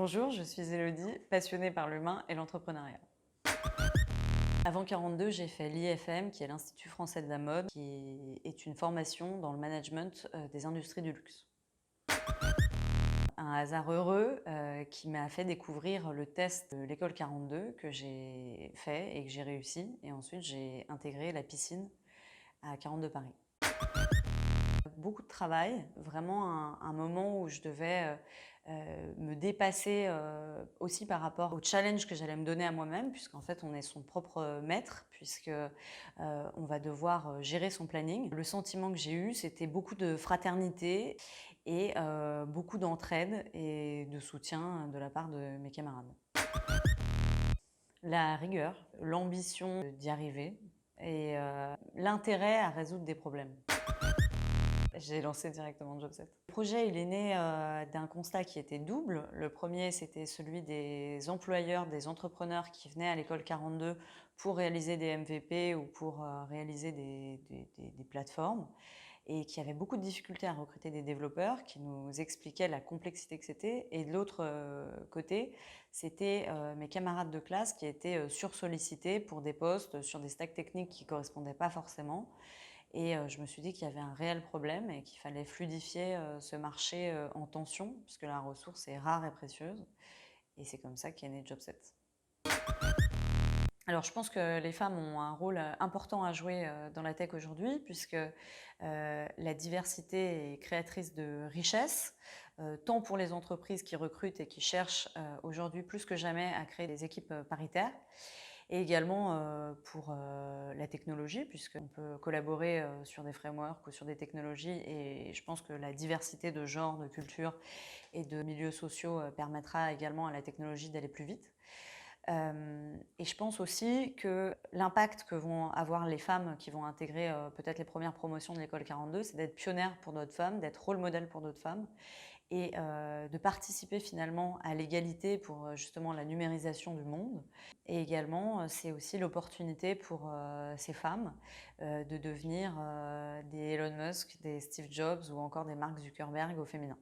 Bonjour, je suis Élodie, passionnée par l'humain et l'entrepreneuriat. Avant 42, j'ai fait l'IFM, qui est l'Institut français de la mode, qui est une formation dans le management des industries du luxe. Un hasard heureux qui m'a fait découvrir le test de l'école 42 que j'ai fait et que j'ai réussi. Et ensuite, j'ai intégré la piscine à 42 Paris. Beaucoup de travail, vraiment un moment où je devais me dépasser aussi par rapport au challenge que j'allais me donner à moi-même, puisqu'en fait on est son propre maître, puisque on va devoir gérer son planning. Le sentiment que j'ai eu, c'était beaucoup de fraternité et beaucoup d'entraide et de soutien de la part de mes camarades. La rigueur, l'ambition d'y arriver et l'intérêt à résoudre des problèmes. J'ai lancé directement Jobset. Le projet, il est né d'un constat qui était double. Le premier, c'était celui des employeurs, des entrepreneurs qui venaient à l'école 42 pour réaliser des MVP ou pour réaliser des plateformes et qui avaient beaucoup de difficultés à recruter des développeurs, qui nous expliquaient la complexité que c'était. Et de l'autre côté, c'était mes camarades de classe qui étaient sursollicités pour des postes sur des stacks techniques qui ne correspondaient pas forcément. Et je me suis dit qu'il y avait un réel problème et qu'il fallait fluidifier ce marché en tension, puisque la ressource est rare et précieuse. Et c'est comme ça qu'est né Jobset. Alors, je pense que les femmes ont un rôle important à jouer dans la tech aujourd'hui, puisque la diversité est créatrice de richesse, tant pour les entreprises qui recrutent et qui cherchent aujourd'hui plus que jamais à créer des équipes paritaires, et également pour la technologie, puisqu'on peut collaborer sur des frameworks ou sur des technologies, et je pense que la diversité de genres, de cultures et de milieux sociaux permettra également à la technologie d'aller plus vite. Et je pense aussi que l'impact que vont avoir les femmes qui vont intégrer peut-être les premières promotions de l'école 42, c'est d'être pionnières pour d'autres femmes, d'être rôle modèle pour d'autres femmes et de participer finalement à l'égalité pour justement la numérisation du monde. Et également, c'est aussi l'opportunité pour ces femmes de devenir des Elon Musk, des Steve Jobs ou encore des Mark Zuckerberg au féminin.